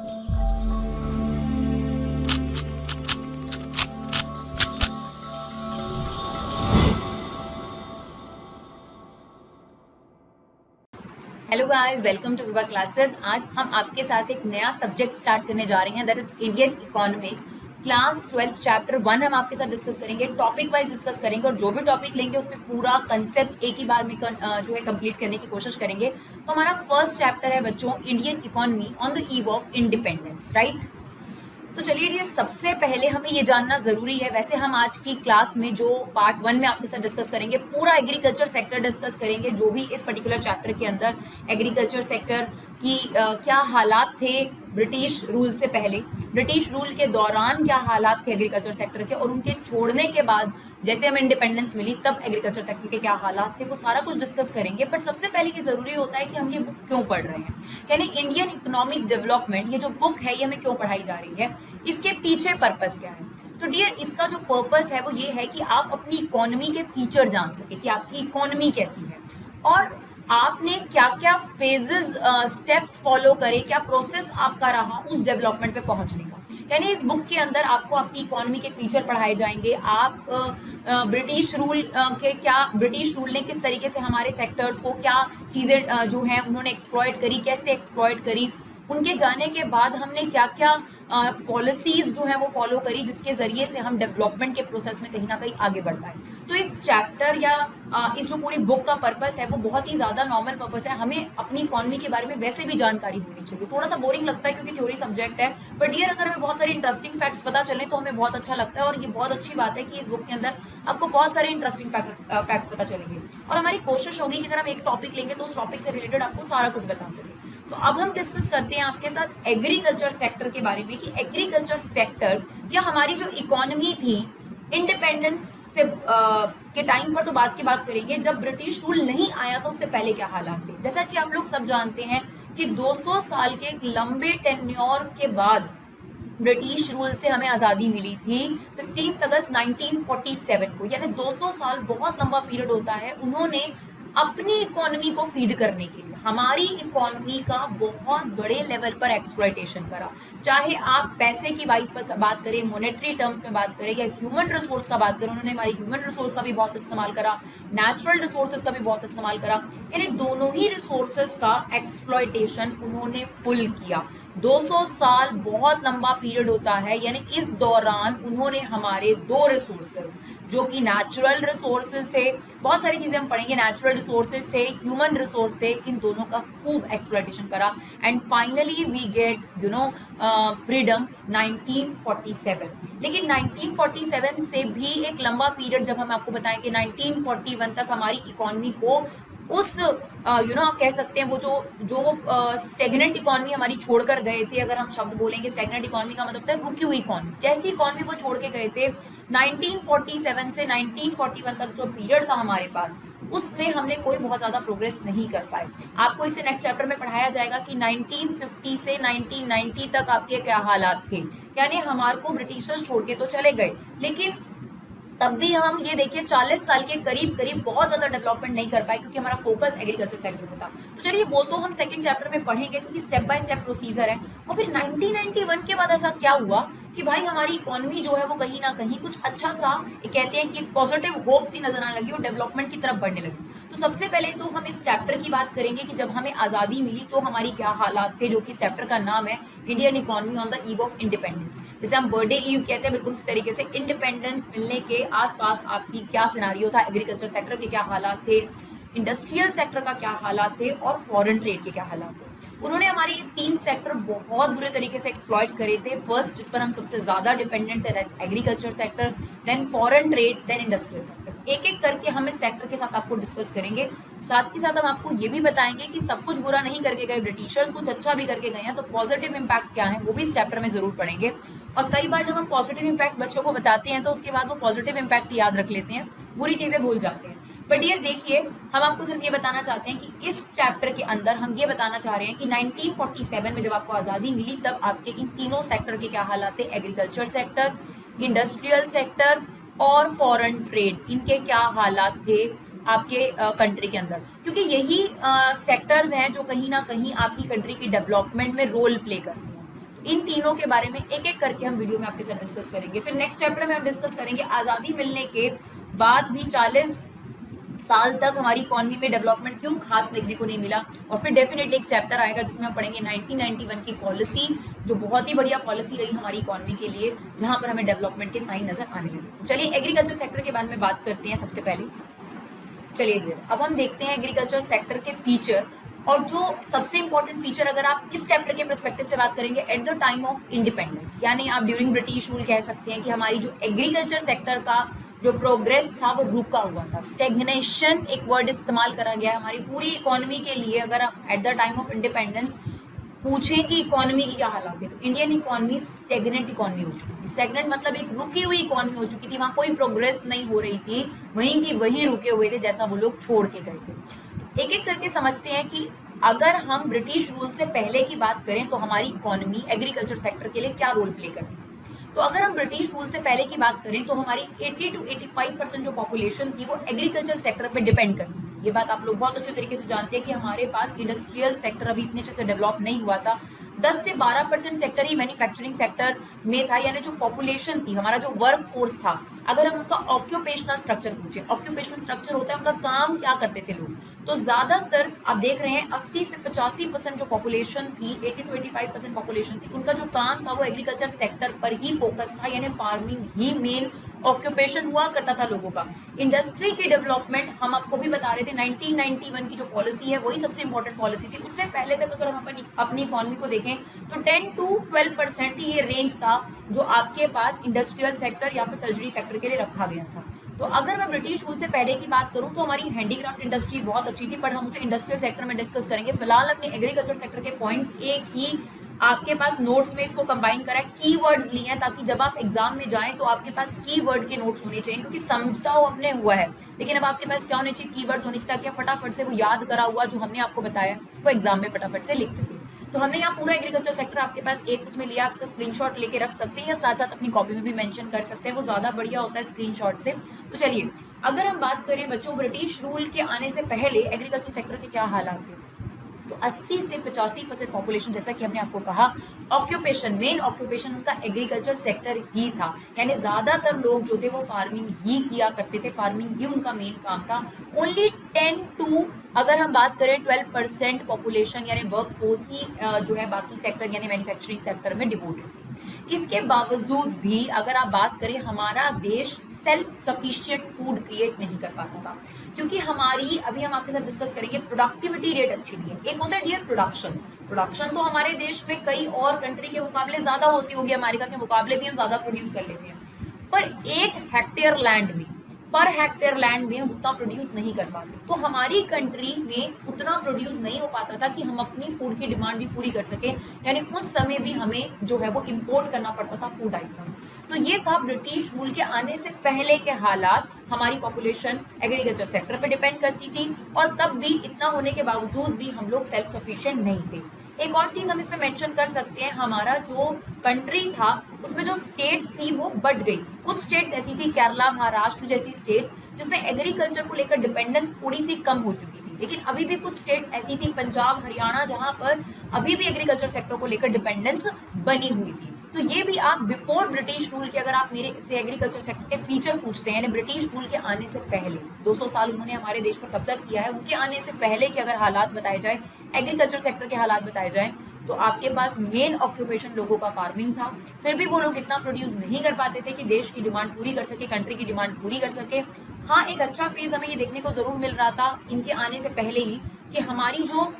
Hello guys, welcome to विवा classes. आज हम आपके साथ एक नया सब्जेक्ट स्टार्ट करने जा रहे हैं, that is Indian economics. Class 12 chapter 1 हम आपके साथ डिस्कस करेंगे, टॉपिक वाइज डिस्कस करेंगे और जो भी टॉपिक लेंगे उसमें पूरा कंसेप्ट एक ही बार में जो है कंप्लीट करने की कोशिश करेंगे। तो हमारा फर्स्ट चैप्टर है बच्चों, Indian economy on the eve of independence, right. तो चलिए डियर, सबसे पहले हमें ये जानना जरूरी है, वैसे हम आज की क्लास में जो पार्ट 1 में आपके साथ डिस्कस करेंगे पूरा एग्रीकल्चर सेक्टर डिस्कस करेंगे, जो भी इस पर्टिकुलर चैप्टर के अंदर एग्रीकल्चर सेक्टर की क्या हालात थे ब्रिटिश रूल से पहले, ब्रिटिश रूल के दौरान क्या हालात थे एग्रीकल्चर सेक्टर के, और उनके छोड़ने के बाद जैसे हमें इंडिपेंडेंस मिली तब एग्रीकल्चर सेक्टर के क्या हालात थे, वो सारा कुछ डिस्कस करेंगे। बट सबसे पहले ये जरूरी होता है कि हम ये बुक क्यों पढ़ रहे हैं, यानी इंडियन इकोनॉमिक डेवलपमेंट, ये जो बुक है ये हमें क्यों पढ़ाई जा रही है, इसके पीछे पर्पस क्या है। तो डियर, इसका जो पर्पस है वो ये है कि आप अपनी इकोनॉमी के फीचर जान सके कि आपकी इकोनॉमी कैसी है और आपने क्या क्या फेजेस स्टेप्स फॉलो करे, क्या प्रोसेस आपका रहा उस डेवलपमेंट पे पहुंचने का। यानी इस बुक के अंदर आपको आपकी इकोनॉमी के फीचर पढ़ाए जाएंगे, आप ब्रिटिश रूल ब्रिटिश रूल ने किस तरीके से हमारे सेक्टर्स को क्या चीज़ें जो हैं उन्होंने एक्सप्लॉयट करी, कैसे एक्सप्लॉयट करी, उनके जाने के बाद हमने क्या क्या पॉलिसीज जो है वो फॉलो करी, जिसके जरिए से हम डेवलपमेंट के प्रोसेस में कहीं ना कहीं आगे बढ़ पाए। तो इस चैप्टर या इस जो पूरी बुक का पर्पस है वो बहुत ही ज़्यादा नॉर्मल पर्पस है, हमें अपनी इकोनॉमी के बारे में वैसे भी जानकारी होनी चाहिए। थोड़ा सा बोरिंग लगता है क्योंकि थ्योरी सब्जेक्ट है, बट यार अगर हमें बहुत सारे इंटरेस्टिंग फैक्ट्स पता चले तो हमें बहुत अच्छा लगता है, और ये बहुत अच्छी बात है कि इस बुक के अंदर आपको बहुत सारे इंटरेस्टिंग फैक्ट पता चलेंगे। और हमारी कोशिश होगी कि अगर हम एक टॉपिक लेंगे तो उस टॉपिक से रिलेटेड आपको सारा कुछ बता सकें। तो अब हम डिस्कस करते हैं आपके साथ एग्रीकल्चर सेक्टर के बारे में, कि एग्रीकल्चर सेक्टर या हमारी जो इकोनॉमी थी इंडिपेंडेंस से के टाइम पर तो बात की बात करेंगे, जब ब्रिटिश रूल नहीं आया तो उससे पहले क्या हालात थे। जैसा कि आप लोग सब जानते हैं कि 200 साल के एक लंबे टेन्योर के बाद ब्रिटिश रूल से हमें आज़ादी मिली थी 15 अगस्त 1947 को, यानी 200 साल बहुत लंबा पीरियड होता है। उन्होंने अपनी इकोनॉमी को फीड करने के लिए हमारी इकोनॉमी का बहुत बड़े लेवल पर एक्सप्लॉयटेशन करा, चाहे आप पैसे की वाइज पर बात करें, मॉनेटरी टर्म्स में बात करें या ह्यूमन रिसोर्स का बात करें, उन्होंने हमारी ह्यूमन रिसोर्स का भी बहुत इस्तेमाल करा, नेचुरल रिसोर्सेज का भी बहुत इस्तेमाल करा, यानी दोनों ही रिसोर्सेज का एक्सप्लॉयटेशन उन्होंने फुल किया। 200 साल बहुत लंबा पीरियड होता है, यानी इस दौरान उन्होंने हमारे दो रिसोर्सेज जो कि नेचुरल रिसोर्सेज थे, बहुत सारी चीजें हम पढ़ेंगे, नेचुरल रिसोर्सेज थे, ह्यूमन रिसोर्स थे, इन दोनों का खूब एक्सप्लॉयटेशन करा and finally we get freedom 1947। लेकिन 1947 से भी एक लंबा पीरियड, जब हम आपको बताएंगे 1941 तक हमारी इकोनॉमी को उस आप कह सकते हैं वो जो स्टेगनेंट इकोनॉमी हमारी छोड़कर गए थे, अगर हम शब्द बोलेंगे स्टेगनेंट इकोनॉमी का मतलब है रुकी हुई इकोनॉमी, जैसी इकोनॉमी वो छोड़ के गए थे 1947 से 1941 तक जो पीरियड था हमारे पास, उसमें हमने कोई बहुत ज़्यादा प्रोग्रेस नहीं कर पाए। आपको इससे नेक्स्ट चैप्टर में पढ़ाया जाएगा कि 1950 से 1990 तक आपके क्या हालात थे, यानी हमारे को ब्रिटिशर्स छोड़ के तो चले गए, लेकिन तब भी हम ये देखिए 40 साल के करीब करीब बहुत ज़्यादा डेवलपमेंट नहीं कर पाए, क्योंकि हमारा फोकस एग्रीकल्चर सेक्टर में था। तो चलिए वो तो हम सेकंड चैप्टर में पढ़ेंगे, क्योंकि स्टेप बाय स्टेप प्रोसीजर है। और फिर 1991 के बाद ऐसा क्या हुआ कि भाई हमारी इकोनॉमी जो है वो कहीं ना कहीं कुछ अच्छा सा, कहते हैं कि पॉजिटिव होप सी नजर आने लगी और डेवलपमेंट की तरफ बढ़ने लगी। तो सबसे पहले तो हम इस चैप्टर की बात करेंगे कि जब हमें आज़ादी मिली तो हमारी क्या हालात थे, जो कि इस चैप्टर का नाम है Indian economy on the eve of independence. जैसे हम बर्थडे ईव कहते हैं, बिल्कुल उस तरीके से इंडिपेंडेंस मिलने के आसपास आपकी क्या सिनारियो था, एग्रीकल्चर सेक्टर के क्या हालात थे, इंडस्ट्रियल सेक्टर का क्या हालात थे और फॉरेन ट्रेड के क्या हालात थे। उन्होंने हमारे ये 3 सेक्टर बहुत बुरे तरीके से एक्सप्लॉइट करे थे। फर्स्ट जिस पर हम सबसे ज़्यादा डिपेंडेंट थे agriculture sector, then foreign trade, then industrial sector. एक एक करके हम इस सेक्टर के साथ आपको डिस्कस करेंगे। साथ ही साथ हम आपको ये भी बताएंगे कि सब कुछ बुरा नहीं करके गए ब्रिटिशर्स, कुछ अच्छा भी करके गए हैं, तो पॉजिटिव इम्पैक्ट क्या है वो भी इस चैप्टर में ज़रूर पढ़ेंगे। और कई बार जब हम पॉजिटिव इम्पैक्ट बच्चों को बताते हैं तो उसके बाद वो पॉजिटिव इम्पैक्ट याद रख लेते हैं, बुरी चीज़ें भूल जाते हैं। बट ये देखिए, हम आपको सिर्फ ये बताना चाहते हैं कि इस चैप्टर के अंदर हम ये बताना चाह रहे हैं कि 1947 में जब आपको आज़ादी मिली तब आपके इन तीनों सेक्टर के क्या हालात थे, एग्रीकल्चर सेक्टर, इंडस्ट्रियल सेक्टर और फॉरेन ट्रेड, इनके क्या हालात थे आपके कंट्री के अंदर, क्योंकि यही सेक्टर्स हैं जो कहीं ना कहीं आपकी कंट्री की डेवलपमेंट में रोल प्ले करते हैं। इन तीनों के बारे में एक एक करके हम वीडियो में आपके साथ डिस्कस करेंगे। फिर नेक्स्ट चैप्टर में हम डिस्कस करेंगे आज़ादी मिलने के बाद भी 40 साल तक हमारी इकोनॉमी में डेवलपमेंट क्यों खास देखने को नहीं मिला। और फिर डेफिनेटली एक चैप्टर आएगा जिसमें हम पढ़ेंगे 1991 की पॉलिसी, जो बहुत ही बढ़िया पॉलिसी रही हमारी इकोनॉमी के लिए, जहां पर हमें डेवलपमेंट के साइन नजर आने लगे। चलिए एग्रीकल्चर सेक्टर के बारे में बात करते हैं सबसे पहले। चलिए डियर, अब हम देखते हैं एग्रीकल्चर सेक्टर के फीचर, और जो सबसे इंपॉर्टेंट फीचर अगर आप इस चैप्टर के पर्सपेक्टिव से बात करेंगे at the time of independence, यानी आप ड्यूरिंग ब्रिटिश रूल कह सकते हैं कि हमारी जो एग्रीकल्चर सेक्टर का जो प्रोग्रेस था वो रुका हुआ था। स्टेग्नेशन एक वर्ड इस्तेमाल करा गया है हमारी पूरी इकोनॉमी के लिए। अगर आप at the time of independence पूछें कि इकोनॉमी की क्या हालात है, तो इंडियन इकोनॉमी स्टेगनेंट इकोनॉमी हो चुकी थी। स्टेगनेंट मतलब एक रुकी हुई इकोनॉमी हो चुकी थी, वहां कोई प्रोग्रेस नहीं हो रही थी, वहीं की वहीं रुके हुए थे जैसा वो लोग छोड़ के गए थे। एक एक करके समझते हैं कि अगर हम ब्रिटिश रूल से पहले की बात करें तो हमारी इकोनॉमी एग्रीकल्चर सेक्टर के लिए क्या रोल प्ले करती थी। तो अगर हम ब्रिटिश रूल से पहले की बात करें तो हमारी 80 to 85% जो पॉपुलेशन थी वो एग्रीकल्चर सेक्टर पे डिपेंड करती थी। ये बात आप लोग बहुत अच्छे तरीके से जानते हैं कि हमारे पास इंडस्ट्रियल सेक्टर अभी इतने अच्छे से डेवलप नहीं हुआ था। 10 से 12% सेक्टर ही मैन्युफैक्चरिंग सेक्टर में था, यानी जो पॉपुलेशन थी, हमारा जो वर्क फोर्स था, अगर हम उनका ऑक्यूपेशनल स्ट्रक्चर पूछे, ऑक्यूपेशनल स्ट्रक्चर होता है उनका काम क्या करते थे लोग, तो ज्यादातर आप देख रहे हैं 80 से 85% जो पॉपुलेशन थी, 80 to 85% पॉपुलेशन थी, उनका जो काम था वो एग्रीकल्चर सेक्टर पर ही फोकस था, यानी फार्मिंग ही मेन ऑक्यूपेशन हुआ करता था लोगों का। इंडस्ट्री की डेवलपमेंट हम आपको भी बता रहे थे, 1991 की जो पॉलिसी है वही सबसे इंपॉर्टेंट पॉलिसी थी। उससे पहले तक अगर हम अपनी इकोनॉमी को देखें तो 10 to 12% ही ये रेंज था जो आपके पास इंडस्ट्रियल सेक्टर या फिर टर्शरी सेक्टर के लिए रखा गया था। तो अगर मैं ब्रिटिश रूल से पहले की बात करूं तो हमारी हैंडीक्राफ्ट इंडस्ट्री बहुत अच्छी थी, पर हम उसे इंडस्ट्रियल सेक्टर में डिस्कस करेंगे। फिलहाल हमने एग्रीकल्चर सेक्टर के पॉइंट्स एक ही आपके पास नोट्स में इसको कंबाइन करा है, कीवर्ड्स लिए हैं, ताकि जब आप एग्जाम में जाएं तो आपके पास कीवर्ड के नोट्स होने चाहिए, क्योंकि समझता हो अपने हुआ है, लेकिन अब आपके पास क्या होने चाहिए, कीवर्ड्स होने चाहिए, ताकि आप फटाफट से वो याद करा हुआ जो हमने आपको बताया वो एग्जाम में फटाफट से लिख सके। तो हमने यहाँ पूरा एग्रीकल्चर सेक्टर आपके पास एक उसमें लिया, आप इसका स्क्रीनशॉट लेके रख सकते हैं या साथ साथ अपनी कॉपी में भी मेंशन कर सकते हैं, वो ज्यादा बढ़िया होता है स्क्रीनशॉट से। तो चलिए अगर हम बात करें बच्चों ब्रिटिश रूल के आने से पहले एग्रीकल्चर सेक्टर के क्या हालात थे, तो 80 से 85% पॉपुलेशन, जैसा कि हमने आपको कहा, ऑक्यूपेशन मेन ऑक्यूपेशन उनका एग्रीकल्चर सेक्टर ही था, यानी ज्यादातर लोग जो थे वो फार्मिंग ही किया करते थे, फार्मिंग ही उनका मेन काम था। ओनली 10 to अगर हम बात करें 12% पॉपुलेशन यानी वर्क फोर्स ही जो है बाकी सेक्टर यानी मैन्युफैक्चरिंग सेक्टर में डिवोटेड थी। इसके बावजूद भी अगर आप बात करें हमारा देश सेल्फ सफिशिएंट फूड क्रिएट नहीं कर पाता था, क्योंकि हमारी अभी हम आपके साथ डिस्कस करेंगे प्रोडक्टिविटी रेट अच्छी नहीं है। एक होता है डियर प्रोडक्शन तो हमारे देश में कई और कंट्री के मुकाबले ज्यादा होती होगी, अमेरिका के मुकाबले भी हम ज्यादा प्रोड्यूस कर लेते हैं, पर एक हेक्टेयर लैंड में पर हेक्टेयर लैंड में हम उतना प्रोड्यूस नहीं कर पाते। तो हमारी कंट्री में उतना प्रोड्यूस नहीं हो पाता था कि हम अपनी फूड की डिमांड भी पूरी कर सके, यानी उस समय भी हमें जो है वो इंपोर्ट करना पड़ता था फूड आइटम्स। तो ये था ब्रिटिश रूल के आने से पहले के हालात। हमारी पॉपुलेशन एग्रीकल्चर सेक्टर पे डिपेंड करती थी और तब भी इतना होने के बावजूद भी हम लोग सेल्फ सफिशिएंट नहीं थे। एक और चीज हम इसमें मेंशन कर सकते हैं, हमारा जो कंट्री था उसमें जो स्टेट्स थी वो बढ़ गई। कुछ स्टेट्स ऐसी थी, केरला, महाराष्ट्र जैसी स्टेट्स, जिसमें एग्रीकल्चर को लेकर डिपेंडेंस थोड़ी सी कम हो चुकी थी, लेकिन अभी भी कुछ स्टेट्स ऐसी थी, पंजाब, हरियाणा, जहां पर अभी भी एग्रीकल्चर सेक्टर को लेकर डिपेंडेंस बनी हुई थी। तो ये भी आप बिफोर ब्रिटिश रूल के, अगर आप मेरे से एग्रीकल्चर सेक्टर के फीचर पूछते हैं, यानी ब्रिटिश रूल के आने से पहले 200 साल उन्होंने हमारे देश पर कब्जा किया है, उनके आने से पहले के अगर हालात बताए जाए, एग्रीकल्चर सेक्टर के हालात बताए जाए, तो आपके पास मेन ऑक्यूपेशन लोगों का फार्मिंग था। फिर भी वो लोग इतना प्रोड्यूस नहीं कर पाते थे कि देश की डिमांड पूरी कर सके, कंट्री की डिमांड पूरी कर सके। हाँ, एक अच्छा फेज हमें ये देखने को जरूर मिल रहा था इनके आने से पहले ही कि हमारी जो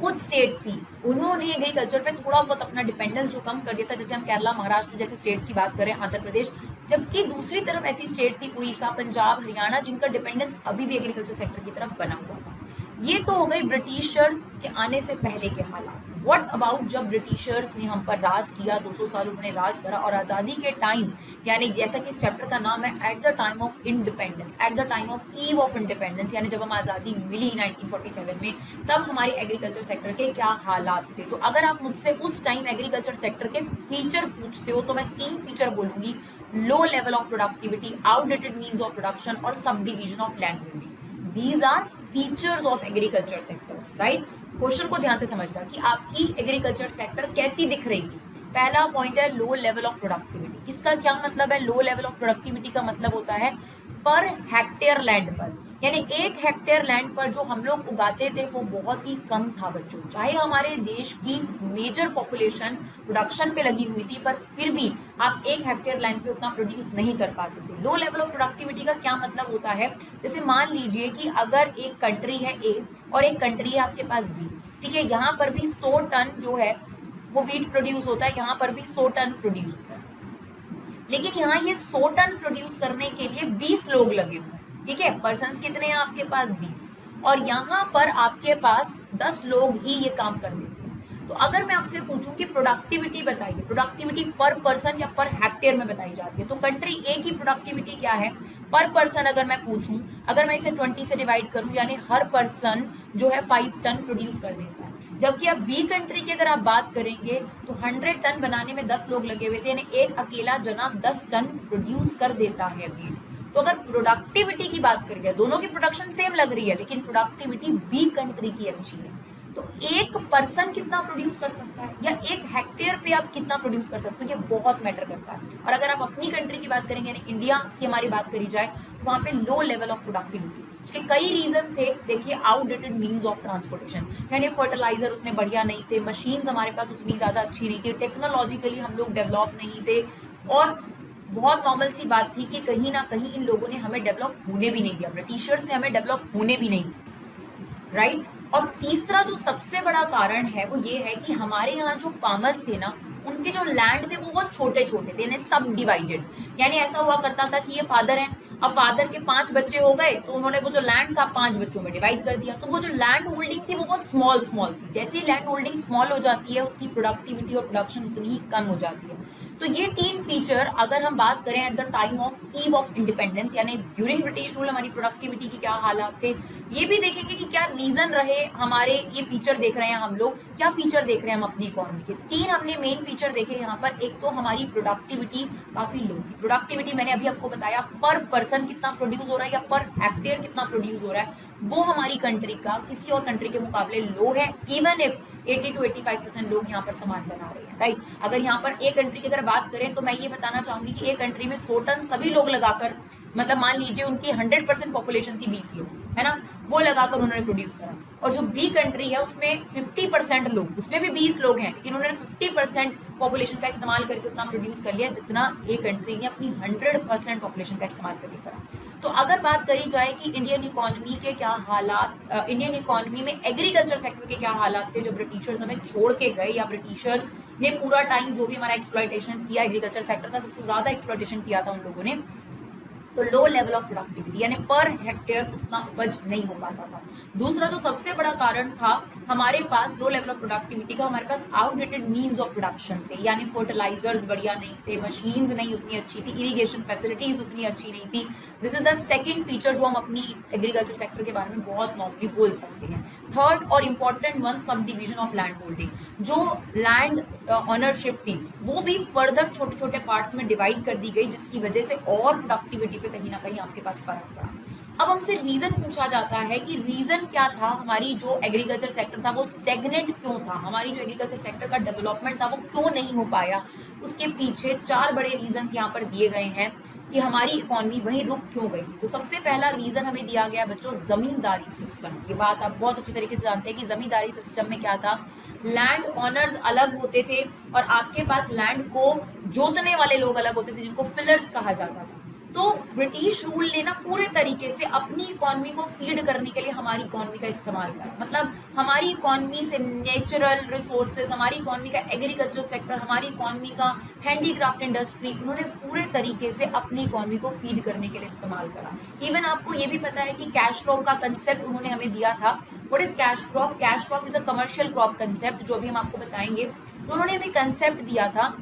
कुछ स्टेट्स थी उन्होंने एग्रीकल्चर पे थोड़ा बहुत अपना डिपेंडेंस जो कम कर दिया था, जैसे हम केरला, महाराष्ट्र जैसे स्टेट्स की बात करें, आंध्र प्रदेश, जबकि दूसरी तरफ ऐसी स्टेट्स थी उड़ीसा, पंजाब, हरियाणा, जिनका डिपेंडेंस अभी भी एग्रीकल्चर सेक्टर की तरफ बना हुआ था। ये तो हो गई ब्रिटिशर्स के आने से पहले के हालात। व्हाट अबाउट जब ब्रिटिशर्स ने हम पर राज किया, 200 साल उन्होंने राज करा, और आज़ादी के टाइम, यानी जैसा कि इस चैप्टर का नाम है at the time of independence, at the time of eve of independence, यानी जब हम आज़ादी मिली 1947 में, तब हमारे एग्रीकल्चर सेक्टर के क्या हालात थे। तो अगर आप मुझसे उस टाइम एग्रीकल्चर सेक्टर के फीचर पूछते हो तो मैं 3 फीचर बोलूंगी: low level of productivity, outdated means of production और subdivision of land holding. These are features of agriculture sectors, right. Question को ध्यान से समझना कि आपकी एग्रीकल्चर सेक्टर कैसी दिख रही थी। पहला पॉइंट है लो लेवल ऑफ प्रोडक्टिविटी। इसका क्या मतलब है? लो लेवल ऑफ प्रोडक्टिविटी का मतलब होता है पर हेक्टेयर लैंड पर, यानी 1 हेक्टेयर लैंड पर जो हम लोग उगाते थे वो बहुत ही कम था बच्चों। चाहे हमारे देश की मेजर पॉपुलेशन प्रोडक्शन पे लगी हुई थी, पर फिर भी आप 1 हेक्टेयर लैंड पे उतना प्रोड्यूस नहीं कर पाते थे। लो लेवल ऑफ प्रोडक्टिविटी का क्या मतलब होता है? जैसे मान लीजिए कि अगर एक कंट्री है ए और एक कंट्री है आपके पास बी, ठीक है, यहाँ पर भी 100 टन जो है वो वीट प्रोड्यूस होता है, यहाँ पर भी 100 टन प्रोड्यूस होता है, लेकिन यहाँ ये 100 टन प्रोड्यूस करने के लिए 20 लोग लगे हुए हैं, ठीक है, पर्सन्स कितने हैं आपके पास? 20, और यहाँ पर आपके पास 10 लोग ही ये काम कर देते हैं। तो अगर मैं आपसे पूछूं कि प्रोडक्टिविटी बताइए, प्रोडक्टिविटी पर पर्सन या पर हेक्टेयर में बताई जाती है, तो कंट्री ए की प्रोडक्टिविटी क्या है पर पर्सन? अगर मैं पूछूं, अगर मैं इसे 20 से डिवाइड करूं, यानी हर पर्सन जो है 5 टन प्रोड्यूस कर देता है। जबकि अब बी कंट्री की अगर आप बात करेंगे तो 100 टन बनाने में 10 लोग लगे हुए थे, यानी एक अकेला जना 10 टन प्रोड्यूस कर देता है वीट। तो अगर प्रोडक्टिविटी की बात करिए, दोनों की प्रोडक्शन सेम लग रही है, लेकिन प्रोडक्टिविटी बी कंट्री की अच्छी है। तो एक पर्सन कितना प्रोड्यूस कर सकता है या 1 हेक्टेयर पे आप कितना प्रोड्यूस कर सकते हो, ये बहुत मैटर करता है। और अगर आप अपनी कंट्री की बात करेंगे, यानी इंडिया की हमारी बात करी जाए, तो वहाँ पे लो लेवल ऑफ प्रोडक्टिविटी थी। उसके कई रीजन थे। देखिए, आउटडेटेड मीन्स ऑफ ट्रांसपोर्टेशन, यानी फर्टिलाइजर उतने बढ़िया नहीं थे, मशीन्स हमारे पास उतनी ज़्यादा अच्छी नहीं थी, टेक्नोलॉजिकली हम लोग डेवलप नहीं थे, और बहुत नॉर्मल सी बात थी कि कहीं ना कहीं इन लोगों ने हमें डेवलप होने भी नहीं दिया, ब्रिटिशर्स ने हमें डेवलप होने भी नहीं दिया, राइट। और तीसरा जो सबसे बड़ा कारण है वो ये है कि हमारे यहाँ जो फार्मर्स थे ना, उनके जो लैंड थे वो बहुत छोटे छोटे थे, यानी सब डिवाइडेड। यानी ऐसा हुआ करता था कि ये फादर हैं, अब फादर के 5 बच्चे हो गए, तो उन्होंने वो जो लैंड था 5 बच्चों में डिवाइड कर दिया। तो वो जो लैंड होल्डिंग थी वो बहुत स्मॉल स्मॉल थी। जैसे ही लैंड होल्डिंग स्मॉल हो जाती है, उसकी प्रोडक्टिविटी और प्रोडक्शन उतनी ही कम हो जाती है। तो ये 3 फीचर अगर हम बात करें at the time of eve of independence, यानी ड्यूरिंग ब्रिटिश रूल हमारी प्रोडक्टिविटी की क्या हालात थे, ये भी देखेंगे कि क्या रीजन रहे हमारे। ये फीचर देख रहे हैं हम लोग, क्या फीचर देख रहे हैं हम अपनी इकोनॉमी के? 3 हमने मेन फीचर देखे यहाँ पर। एक तो हमारी प्रोडक्टिविटी काफी लो थी। प्रोडक्टिविटी मैंने अभी आपको बताया, पर पर्सन कितना प्रोड्यूस हो रहा है या पर हेक्टेयर कितना प्रोड्यूस हो रहा है, वो हमारी कंट्री का किसी और कंट्री के मुकाबले लो है, इवन इफ 80 to 85% लोग यहाँ पर सामान बना रहे हैं, राइट। अगर यहाँ पर एक कंट्री की अगर बात करें तो मैं ये बताना चाहूंगी कि एक कंट्री में 100 टन सभी लोग लगाकर, मतलब मान लीजिए उनकी 100% पॉपुलेशन थी 20 लोग, है ना, वो लगाकर उन्होंने प्रोड्यूस करा। और जो बी कंट्री है उसमें 50% लोग, उसमें भी 20 लोग हैं, लेकिन उन्होंने 50% पॉपुलेशन का इस्तेमाल करके उतना प्रोड्यूस कर लिया जितना ए कंट्री ने अपनी 100% पॉपुलेशन का इस्तेमाल करके करा। तो अगर बात करी जाए कि इंडियन इकोनॉमी के क्या हालात, इंडियन इकोनॉमी में एग्रीकल्चर सेक्टर के क्या हालात थे जो ब्रिटिशर्स हमें छोड़ के गए, या ब्रिटिशर्स ने पूरा टाइम जो भी हमारा एक्सप्लॉयटेशन किया, एग्रीकल्चर सेक्टर का सबसे ज्यादा एक्सप्लॉयटेशन किया था उन लोगों ने, तो लो लेवल ऑफ प्रोडक्टिविटी, यानी पर हेक्टेयर उतना उपज नहीं हो पाता था। दूसरा जो सबसे बड़ा कारण था हमारे पास लो लेवल ऑफ प्रोडक्टिविटी का, हमारे पास आउटडेटेड मीन्स ऑफ प्रोडक्शन थे, यानी फर्टिलाइजर्स बढ़िया नहीं थे, मशीन्स नहीं उतनी अच्छी थी, इरिगेशन फैसिलिटीज उतनी अच्छी नहीं थी। This is the second feature जो हम अपनी एग्रीकल्चर सेक्टर के बारे में बहुत नॉर्मली बोल सकते हैं। थर्ड और important one, sub division of land holding. जो लैंड ऑनरशिप थी वो भी फर्दर छोटे छोटे पार्ट्स में डिवाइड कर दी गई, जिसकी वजह से और प्रोडक्टिविटी पे कहीं ना कहीं आपके पास फर्क पड़ा। अब हमसे रीजन पूछा जाता है कि रीजन क्या था, हमारी जो एग्रीकल्चर सेक्टर था वो स्टेगनेंट क्यों था, हमारी जो एग्रीकल्चर सेक्टर का डेवलपमेंट था वो क्यों नहीं हो पाया। उसके पीछे 4 बड़े रीजन यहाँ पर दिए गए हैं कि हमारी इकोनॉमी वहीं रुक क्यों गई थी। तो सबसे पहला रीजन हमें दिया गया बच्चों, जमींदारी सिस्टम। ये बात आप बहुत अच्छी तरीके से जानते हैं कि जमींदारी सिस्टम में क्या था, लैंड ऑनर्स अलग होते थे और आपके पास लैंड को जोतने वाले लोग अलग होते थे, जिनको फिलर्स कहा जाता था। तो ब्रिटिश रूल ने ना पूरे तरीके से अपनी इकोनॉमी को फीड करने के लिए हमारी इकोनॉमी का इस्तेमाल करा। मतलब हमारी इकोनॉमी से नेचुरल रिसोर्सेज, हमारी इकोनॉमी का एग्रीकल्चर सेक्टर, हमारी इकोनॉमी का हैंडीक्राफ्ट इंडस्ट्री, उन्होंने पूरे तरीके से अपनी इकोनॉमी को फीड करने के लिए इस्तेमाल करा। इवन आपको ये भी पता है कि कैश क्रॉप का कंसेप्ट उन्होंने हमें दिया था। What is cash crop? Cash crop is a commercial crop concept, जो अभी हम आपको बताएंगे। तो उन्होंने हमें कंसेप्ट दिया था।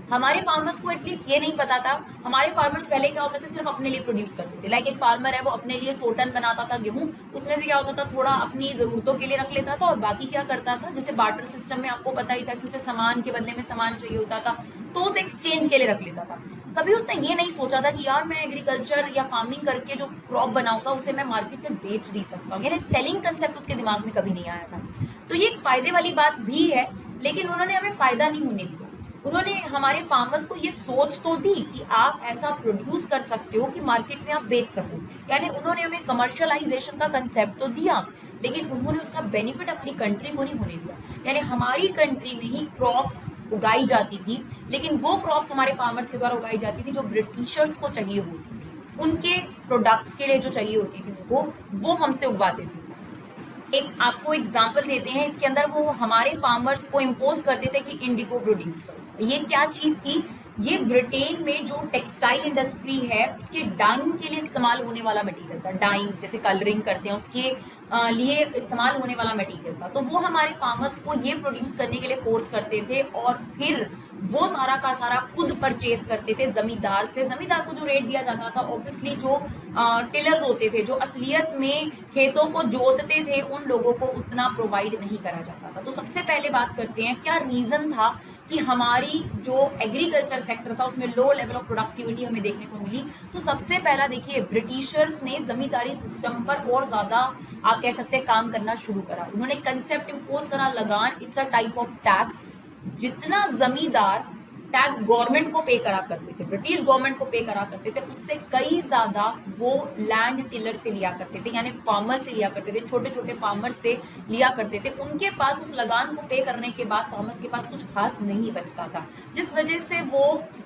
हमारे फार्मर्स को एटलीस्ट ये नहीं पता था, हमारे फार्मर्स पहले क्या होता था, सिर्फ अपने लिए प्रोड्यूस करते थे। लाइक एक फार्मर है, वो अपने लिए 100 टन बनाता था गेहूं, उसमें से क्या होता था, थोड़ा अपनी जरूरतों के लिए रख लेता था और बाकी क्या करता था, जैसे बार्टर सिस्टम में आपको पता ही था कि उसे सामान के बदले में सामान चाहिए होता था, तो उसे एक्सचेंज के लिए रख लेता था। कभी उसने ये नहीं सोचा था कि यार मैं एग्रीकल्चर या फार्मिंग करके जो क्रॉप बनाऊंगा उसे मैं मार्केट में बेच भी सकता हूँ, यानी सेलिंग कंसेप्ट उसके दिमाग में कभी नहीं आया था। तो ये एक फायदे वाली बात भी है, लेकिन उन्होंने हमें फायदा नहीं होने दिया। उन्होंने हमारे फार्मर्स को ये सोच तो दी कि आप ऐसा प्रोड्यूस कर सकते हो कि मार्केट में आप बेच सको, यानी उन्होंने हमें कमर्शियलाइजेशन का कंसेप्ट तो दिया, लेकिन उन्होंने उसका बेनिफिट अपनी कंट्री को नहीं होने दिया। यानी हमारी कंट्री में ही क्रॉप्स उगाई जाती थी, लेकिन वो क्रॉप्स हमारे फार्मर्स के द्वारा उगाई जाती थी जो ब्रिटिशर्स को चाहिए होती थी, उनके प्रोडक्ट्स के लिए जो चाहिए होती थी उनको, वो हमसे उगाते थे। एक आपको एग्जांपल देते हैं, इसके अंदर वो हमारे फार्मर्स को इम्पोज करते थे कि इंडिगो प्रोड्यूस करो। ये क्या चीज़ थी? ये ब्रिटेन में जो टेक्सटाइल इंडस्ट्री है उसके डाइंग के लिए इस्तेमाल होने वाला मटेरियल था। डाइंग जैसे कलरिंग करते हैं उसके लिए इस्तेमाल होने वाला मटेरियल था। तो वो हमारे फार्मर्स को ये प्रोड्यूस करने के लिए फोर्स करते थे और फिर वो सारा का सारा खुद परचेज करते थे जमींदार से। जमींदार को जो रेट दिया जाता था, ऑब्वियसली जो टिलर्स होते थे, जो असलियत में खेतों को जोतते थे, उन लोगों को उतना प्रोवाइड नहीं करा जाता था। तो सबसे पहले बात करते हैं क्या रीज़न था कि हमारी जो एग्रीकल्चर सेक्टर था उसमें लो लेवल ऑफ प्रोडक्टिविटी हमें देखने को मिली। तो सबसे पहला देखिए, ब्रिटिशर्स ने जमींदारी सिस्टम पर और ज़्यादा आप कह सकते हैं काम करना शुरू करा। उन्होंने कंसेप्ट इम्पोज करा लगान, it's a type of tax. जितना जमींदार टैक्स गवर्नमेंट को पे करा करते थे, ब्रिटिश गवर्नमेंट को पे करा करते थे, उससे कई ज्यादा वो लैंड टिलर से लिया करते थे, यानी फार्मर से लिया करते थे, छोटे छोटे फार्मर से लिया करते थे। उनके पास उस लगान को पे करने के बाद फार्मर्स के पास कुछ खास नहीं बचता था, जिस वजह से वो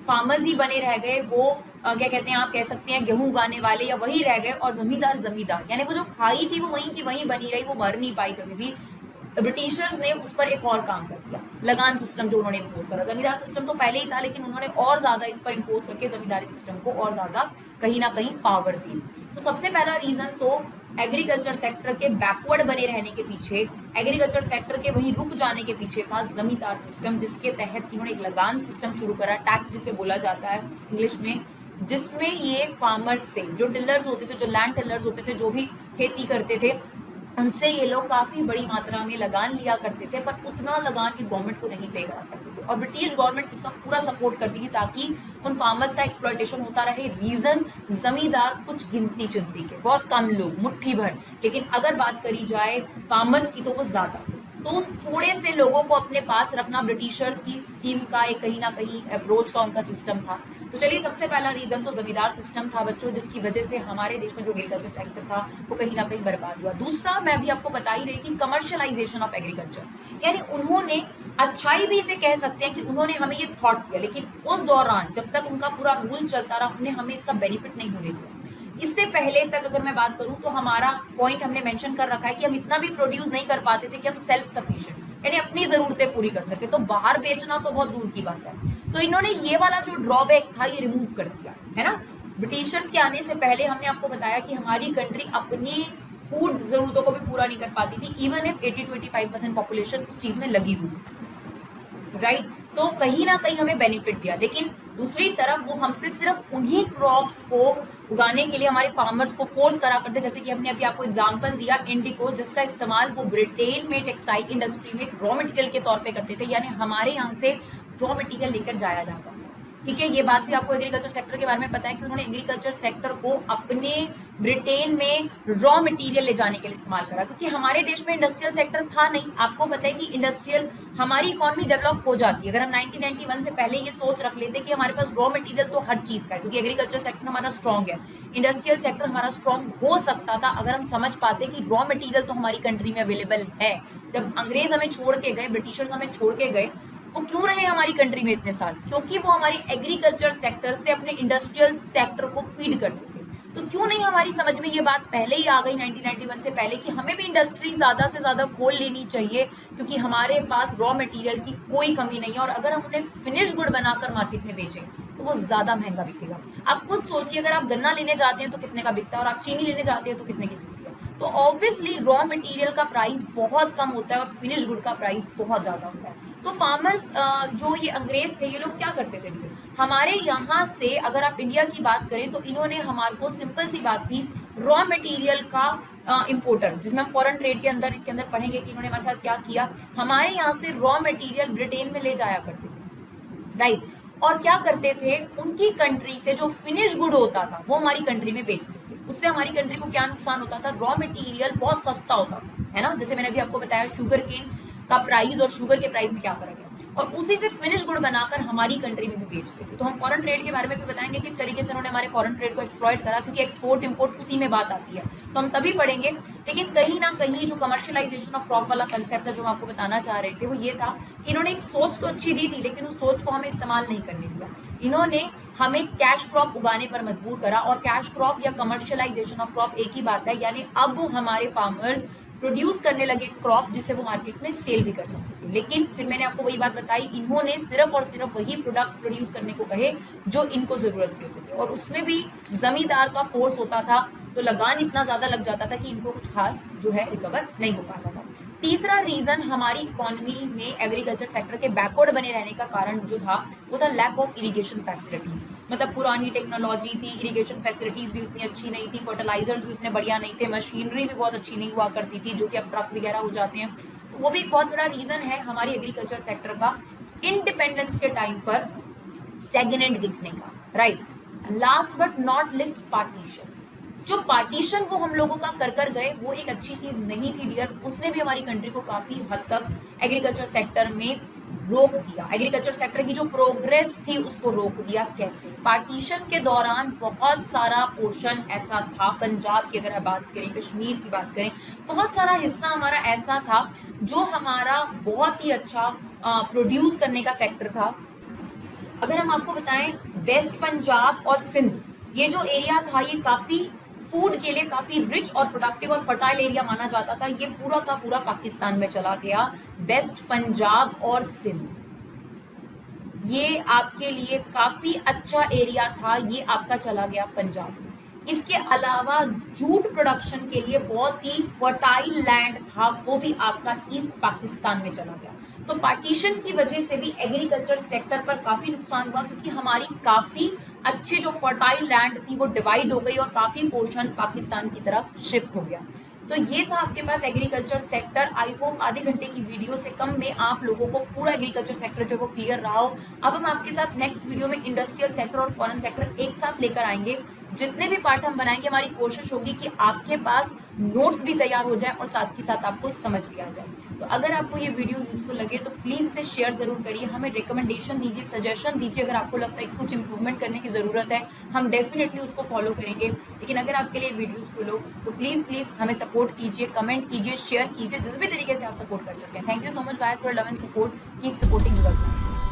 फार्मर्स ही बने रह गए। वो क्या कहते हैं, आप कह सकते हैं गेहूं उगाने वाले या वही रह गए, और जमींदार जमींदार, यानी वो जो खाई थी वो वहीं की वहीं बनी रही, वो मर नहीं पाई कभी भी। ब्रिटिशर्स ने उस पर एक और काम कर दिया, लगान सिस्टम जो उन्होंने इम्पोज करा। जमींदार सिस्टम तो पहले ही था, लेकिन उन्होंने और ज्यादा इस पर इम्पोज करके जमींदारी सिस्टम को और ज्यादा कहीं ना कहीं पावर दी। तो सबसे पहला रीजन तो एग्रीकल्चर सेक्टर के बैकवर्ड बने रहने के पीछे, एग्रीकल्चर सेक्टर के वहीं रुक जाने के पीछे था जमींदार सिस्टम, जिसके तहत इन्होंने एक लगान सिस्टम शुरू करा, टैक्स जिसे बोला जाता है इंग्लिश में, जिसमें ये फार्मर्स से, जो टिलर्स होते थे, जो लैंड टिलर्स होते थे, जो भी खेती करते थे, उनसे ये लोग काफ़ी बड़ी मात्रा में लगान लिया करते थे, पर उतना लगान ये गवर्नमेंट को नहीं पे करा करते थे। और ब्रिटिश गवर्नमेंट इसका पूरा सपोर्ट करती थी ताकि उन फार्मर्स का एक्सप्लॉयटेशन होता रहे। रीज़न, जमींदार कुछ गिनती चुनती के, बहुत कम लोग, मुट्ठी भर, लेकिन अगर बात करी जाए फार्मर्स की तो वो ज़्यादा थे। तो उन थोड़े से लोगों को अपने पास रखना ब्रिटिशर्स की स्कीम का एक कहीं ना कहीं अप्रोच का उनका सिस्टम था। तो चलिए, सबसे पहला रीजन तो जमींदार सिस्टम था बच्चों, जिसकी वजह से हमारे देश में जो एग्रीकल्चर सेक्टर था वो कहीं ना कहीं बर्बाद हुआ। दूसरा, मैं भी आपको बता ही रही थी, कमर्शियलाइजेशन ऑफ एग्रीकल्चर, यानी उन्होंने, अच्छाई भी इसे कह सकते हैं कि उन्होंने हमें ये थॉट दिया, लेकिन उस दौरान जब तक उनका पूरा रूल चलता रहा, उन्हें हमें इसका बेनिफिट नहीं होने दिया। इससे पहले तक अगर मैं बात करूं तो हमारा पॉइंट हमने मेंशन कर रखा है कि हम इतना भी प्रोड्यूस नहीं कर पाते थे कि हम सेल्फ सफिशिएंट, यानी अपनी जरूरतें पूरी कर सके। तो बाहर बेचना तो बहुत दूर की बात है। तो इन्होंने ये वाला जो ड्रॉबैक था ये रिमूव कर दिया, है ना। ब्रिटिशर्स के आने से पहले हमने आपको बताया कि हमारी कंट्री अपनी फूड जरूरतों को भी पूरा नहीं कर पाती थी, इवन इफ 80 to 85% पॉपुलेशन उस चीज में लगी हुई, राइट। तो कहीं ना कहीं हमें बेनिफिट दिया, लेकिन दूसरी तरफ वो हमसे सिर्फ उन्हीं क्रॉप्स को उगाने के लिए हमारे फार्मर्स को फोर्स करा करते, जैसे कि हमने अभी आपको एग्जांपल दिया इंडिगो, जिसका इस्तेमाल वो ब्रिटेन में टेक्सटाइल इंडस्ट्री में रॉ मटेरियल के तौर पे करते थे, यानी हमारे यहाँ से रॉ मटेरियल लेकर जाया जाता था। ठीक है, ये बात भी आपको एग्रीकल्चर सेक्टर के बारे में पता है कि उन्होंने एग्रीकल्चर सेक्टर को अपने ब्रिटेन में रॉ मटेरियल ले जाने के लिए इस्तेमाल करा, क्योंकि हमारे देश में इंडस्ट्रियल सेक्टर था नहीं। आपको पता है कि इंडस्ट्रियल, हमारी इकोनॉमी डेवलप हो जाती है अगर हम 1991 से पहले ये सोच रख लेते कि हमारे पास रॉ मटेरियल तो हर चीज़ का है, क्योंकि एग्रीकल्चर सेक्टर हमारा स्ट्रॉन्ग है। इंडस्ट्रियल सेक्टर हमारा स्ट्रॉन्ग हो सकता था अगर हम समझ पाते कि रॉ मटेरियल तो हमारी कंट्री में अवेलेबल है। जब अंग्रेज हमें छोड़ के गए, ब्रिटिशर्स हमें छोड़ के गए, वो क्यों रहे हमारी कंट्री में इतने साल? क्योंकि वो हमारी एग्रीकल्चर सेक्टर से अपने इंडस्ट्रियल सेक्टर को फीड करते थे। तो क्यों नहीं हमारी समझ में ये बात पहले ही आ गई 1991 से पहले कि हमें भी इंडस्ट्री ज़्यादा से ज़्यादा खोल लेनी चाहिए, क्योंकि हमारे पास रॉ मटेरियल की कोई कमी नहीं है, और अगर हम उन्हें फिनिश गुड बनाकर मार्केट में बेचें तो वो ज़्यादा महंगा बिकेगा। आप खुद सोचिए, अगर आप गन्ना लेने जाते हैं तो कितने का बिकता है, और आप चीनी लेने जाते हैं तो कितने की बिकती है। तो ऑब्वियसली रॉ मटेरियल का प्राइस बहुत कम होता है और फिनिश गुड का प्राइस बहुत ज़्यादा होता है। तो फार्मर्स, जो ये अंग्रेज थे, ये लोग क्या करते थे हमारे यहाँ से, अगर आप इंडिया की बात करें तो इन्होंने हमारे को, सिंपल सी बात थी, रॉ मटेरियल का इम्पोर्टर, जिसमें हम फॉरेन ट्रेड के अंदर, इसके अंदर पढ़ेंगे कि इन्होंने हमारे साथ क्या किया। हमारे यहाँ से रॉ मटेरियल ब्रिटेन में ले जाया करते थे, राइट। और क्या करते थे, उनकी कंट्री से जो फिनिश गुड होता था वो हमारी कंट्री में बेचते थे। उससे हमारी कंट्री को क्या नुकसान होता था? रॉ मटेरियल बहुत सस्ता होता था, है ना। जैसे मैंने अभी आपको बताया, शुगर केन का प्राइस और शुगर के प्राइस में क्या फर्क है। और उसी से फिनिश गुड बनाकर हमारी कंट्री में भी बेचते थे। तो हम फॉरेन ट्रेड के बारे में भी बताएंगे किस तरीके से उन्होंने हमारे फॉरेन ट्रेड को एक्सप्लॉइट करा, क्योंकि एक्सपोर्ट इंपोर्ट उसी में बात आती है, तो हम तभी पढ़ेंगे। लेकिन कहीं ना कहीं जो कमर्शियलाइजेशन ऑफ क्रॉप वाला कंसेप्ट था जो हम आपको बताना चाह रहे थे, वो ये था कि इन्होंने एक सोच तो अच्छी दी थी, लेकिन उस सोच को हमें इस्तेमाल नहीं करने दिया। इन्होंने हमें कैश क्रॉप उगाने पर मजबूर करा, और कैश क्रॉप या कमर्शियलाइजेशन ऑफ क्रॉप एक ही बात है, यानी अब हमारे फार्मर्स प्रोड्यूस करने लगे क्रॉप जिसे वो मार्केट में सेल भी कर सकते थे। लेकिन फिर मैंने आपको वही बात बताई, इन्होंने सिर्फ और सिर्फ वही प्रोडक्ट प्रोड्यूस करने को कहे जो इनको जरूरत के होते थे, और उसमें भी जमींदार का फोर्स होता था, तो लगान इतना ज्यादा लग जाता था कि इनको कुछ खास जो है रिकवर नहीं हो पाता था। तीसरा रीजन हमारी इकोनॉमी में एग्रीकल्चर सेक्टर के बैकवर्ड बने रहने का कारण जो था वो था लैक ऑफ इरिगेशन फैसिलिटीज। मतलब पुरानी टेक्नोलॉजी थी, इरिगेशन फैसिलिटीज भी उतनी अच्छी नहीं थी, फर्टिलाइजर्स भी उतने बढ़िया नहीं थे, मशीनरी भी बहुत अच्छी नहीं हुआ करती थी, जो कि अब ट्रक वगैरह हो जाते हैं। तो वो भी एक बहुत बड़ा रीजन है हमारी एग्रीकल्चर सेक्टर का इंडिपेंडेंस के टाइम पर स्टैग्नेंट दिखने का, right. Last but not list partition. जो पार्टीशन वो हम लोगों का कर गए वो एक अच्छी चीज नहीं थी डियर, उसने भी हमारी कंट्री को काफी हद तक एग्रीकल्चर सेक्टर में रोक दिया। एग्रीकल्चर सेक्टर की जो प्रोग्रेस थी उसको रोक दिया। कैसे? पार्टीशन के दौरान बहुत सारा पोर्शन ऐसा था, पंजाब की अगर बात करें, कश्मीर की बात करें, बहुत सारा हिस्सा हमारा ऐसा था जो हमारा बहुत ही अच्छा प्रोड्यूस करने का सेक्टर था। अगर हम आपको बताएं, वेस्ट पंजाब और सिंध ये जो एरिया था ये काफी फूड के लिए काफी रिच और प्रोडक्टिव और फर्टाइल एरिया माना जाता था। ये पूरा का पूरा पाकिस्तान में चला गया। वेस्ट पंजाब और सिंध ये आपके लिए काफी अच्छा एरिया था, ये आपका चला गया पंजाब में। इसके अलावा जूट प्रोडक्शन के लिए बहुत ही फर्टाइल लैंड था, वो भी आपका ईस्ट पाकिस्तान में चला गया। तो पार्टीशन की वजह से भी एग्रीकल्चर सेक्टर पर काफी नुकसान हुआ, क्योंकि हमारी काफी अच्छे जो फर्टाइल लैंड थी वो डिवाइड हो गई और काफी पोर्शन पाकिस्तान की तरफ शिफ्ट हो गया। तो ये था आपके पास एग्रीकल्चर सेक्टर। आई होप आधे घंटे की वीडियो से कम में आप लोगों को पूरा एग्रीकल्चर सेक्टर जो वो क्लियर रहा हो। अब हम आपके साथ नेक्स्ट वीडियो में इंडस्ट्रियल सेक्टर और फॉरेन सेक्टर एक साथ लेकर आएंगे। जितने भी पार्ट हम बनाएंगे हमारी कोशिश होगी कि आपके पास नोट्स भी तैयार हो जाए और साथ ही साथ आपको समझ भी आ जाए। तो अगर आपको ये वीडियो यूजफुल लगे तो प्लीज़ इसे शेयर जरूर करिए, हमें रिकमेंडेशन दीजिए, सजेशन दीजिए। अगर आपको लगता है कि कुछ इंप्रूवमेंट करने की ज़रूरत है, हम डेफिनेटली उसको फॉलो करेंगे। लेकिन अगर आपके लिए वीडियो यूजफुल हो तो प्लीज़ हमें सपोर्ट कीजिए, कमेंट कीजिए, शेयर कीजिए, जिस भी तरीके से आप सपोर्ट कर सकते हैं। Thank you so much guys for love and support. Keep supporting विबा क्लासेस।